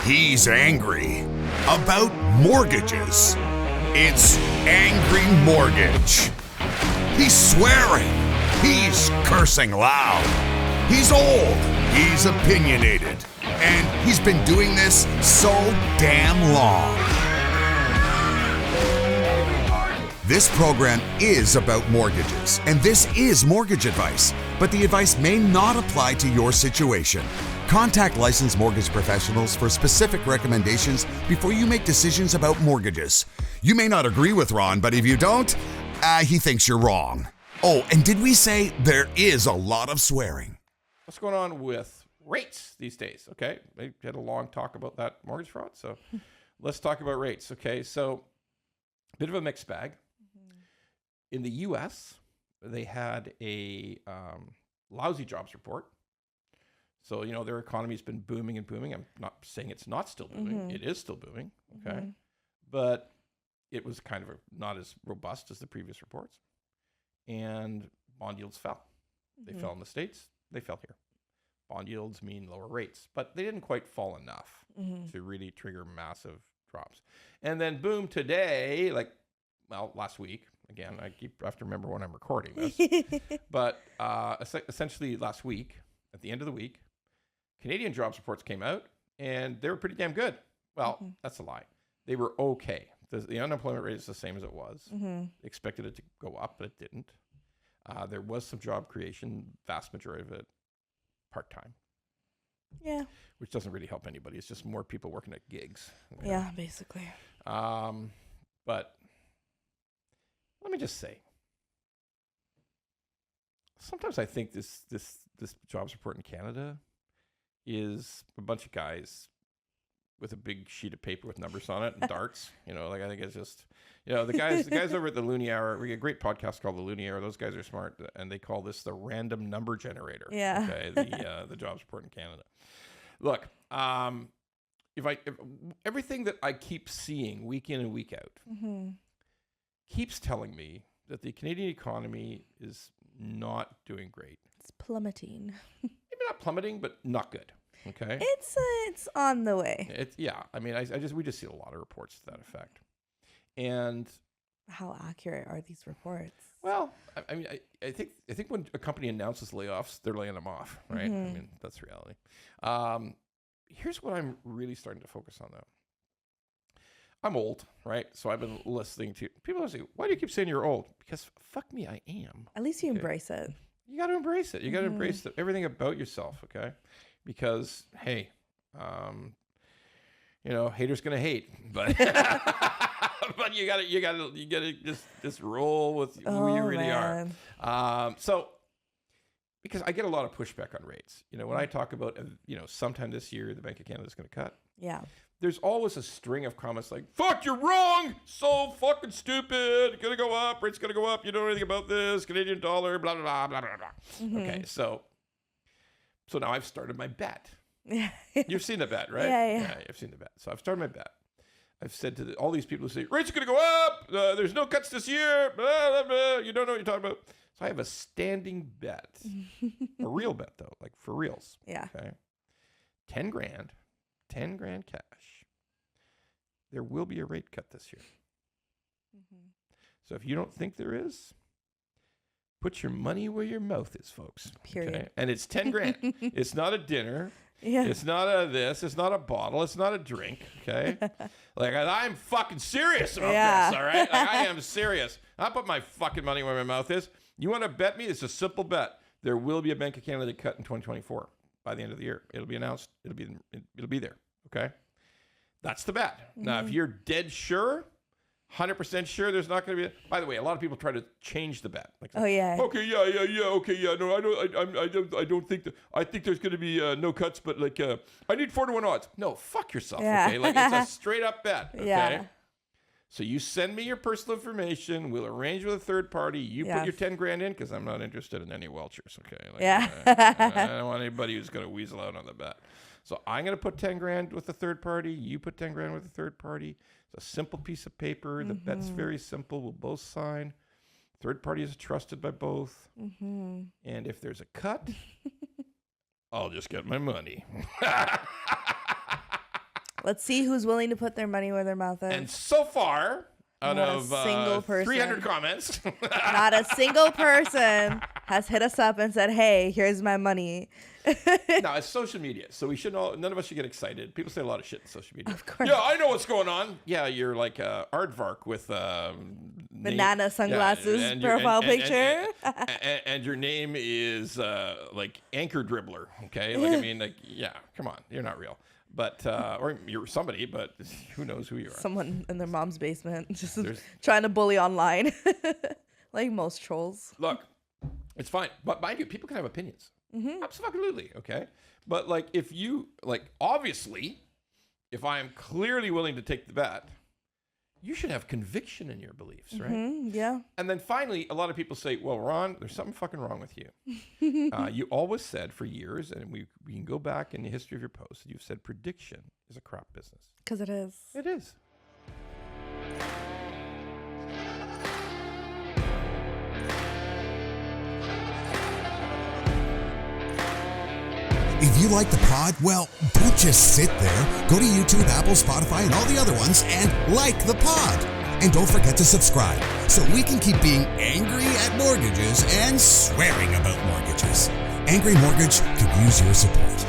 He's angry about mortgages. It's Angry Mortgage. He's swearing. He's cursing loud. He's old. He's opinionated. And he's been doing this so damn long. This program is about mortgages, and this is mortgage advice, but the advice may not apply to your situation. Contact licensed mortgage professionals for specific recommendations before you make decisions about mortgages. You may not agree with Ron, but if you don't, he thinks you're wrong. Oh, and did we say there is a lot of swearing? What's going on with rates these days? Okay, we had a long talk about that mortgage fraud, so let's talk about rates. Okay, so a bit of a mixed bag. In the U.S., they had a lousy jobs report. So, their economy's been booming and booming. I'm not saying it's not still booming. Mm-hmm. It is still booming, okay? Mm-hmm. But it was kind of not as robust as the previous reports. And bond yields fell. Mm-hmm. They fell in the States. They fell here. Bond yields mean lower rates. But they didn't quite fall enough to really trigger massive drops. And then boom, today, last week, again, I have to remember when I'm recording this. But essentially last week, at the end of the week, Canadian jobs reports came out, and they were pretty damn good. Well, that's a lie. They were okay. The unemployment rate is the same as it was. Expected it to go up, but it didn't. There was some job creation, vast majority of it part-time. Yeah. Which doesn't really help anybody. It's just more people working at gigs. Yeah, basically. But let me just say, sometimes I think this jobs report in Canada is a bunch of guys with a big sheet of paper with numbers on it and darts. I think it's just, the guys over at the Loonie Hour, we get a great podcast called the Loonie Hour. Those guys are smart, and they call this the random number generator. Yeah. Okay, the jobs report in Canada. Look, if everything that I keep seeing week in and week out keeps telling me that the Canadian economy is not doing great. It's plummeting. Maybe not plummeting, but not good. Okay. It's on the way. We just see a lot of reports to that effect. And how accurate are these reports? Well, I think when a company announces layoffs, they're laying them off, right? That's reality. Here's what I'm really starting to focus on, though. I'm old, right? So I've been listening to people say, "Why do you keep saying you're old?" Because fuck me, I am. At least you embrace it. You got to embrace it. You got to embrace everything about yourself, okay? Because hey, haters gonna hate, but but you gotta just roll with who you really are. So because I get a lot of pushback on rates. When I talk about sometime this year the Bank of Canada is going to cut. Yeah. There's always a string of comments like, fuck, you're wrong. So fucking stupid. Gonna go up. Rate's gonna go up. You don't know anything about this. Canadian dollar, blah, blah, blah, blah, blah. Okay, so now I've started my bet. Yeah. You've seen the bet, right? Yeah, I've seen the bet. So I've started my bet. I've said to all these people who say, rate's gonna go up. There's no cuts this year. Blah, blah, blah. You don't know what you're talking about. So I have a standing bet. A real bet, though, like for reals. Yeah. Okay. 10 grand cash. There will be a rate cut this year. So if you don't think there is, put your money where your mouth is, folks. Period. Okay? And it's 10 grand. It's not a dinner. Yeah. It's not a this. It's not a bottle. It's not a drink. Okay. I'm fucking serious about this. All right. I am serious. I put my fucking money where my mouth is. You want to bet me? It's a simple bet. There will be a Bank of Canada cut in 2024 by the end of the year. It'll be announced. It'll be there. Okay. That's the bet. Now, if you're dead sure, 100% sure there's not going to be. By the way, a lot of people try to change the bet. Like, oh yeah. Okay, yeah. Okay, yeah. No, I don't think that. I think there's going to be no cuts, but I need 4-1 odds. No, fuck yourself. Yeah. Okay, it's a straight up bet. Okay. Yeah. So you send me your personal information. We'll arrange with a third party. You put your 10 grand in because I'm not interested in any Welchers. Okay. I don't want anybody who's going to weasel out on the bet. So I'm going to put 10 grand with a third party. You put 10 grand with a third party. It's a simple piece of paper. The bet's very simple. We'll both sign. Third party is trusted by both. And if there's a cut, I'll just get my money. Let's see who's willing to put their money where their mouth is. And so far, out Not a of single person. 300 comments, Not a single person has hit us up and said, "Hey, here's my money." no, it's social media, so we should all. None of us should get excited. People say a lot of shit in social media. Of course. Yeah, I know what's going on. Yeah, you're like Aardvark with Banana sunglasses profile picture. and your name is like Anchor Dribbler. Okay, like I mean, like yeah, come on, you're not real. But or you're somebody, but who knows who you are? Someone in their mom's basement just trying to bully online, like most trolls. Look, it's fine, but mind you, people can have opinions. Absolutely, okay. But like, if you like, obviously, if I am clearly willing to take the bet, you should have conviction in your beliefs, right? Yeah. And then finally, a lot of people say, "Well, Ron, there's something fucking wrong with you. You always said for years, and we can go back in the history of your posts, you've said prediction is a crap business. Because it is. It is." If you like the pod, well, don't just sit there. Go to YouTube, Apple, Spotify, and all the other ones and like the pod. And don't forget to subscribe so we can keep being angry at mortgages and swearing about mortgages. Angry Mortgage could use your support.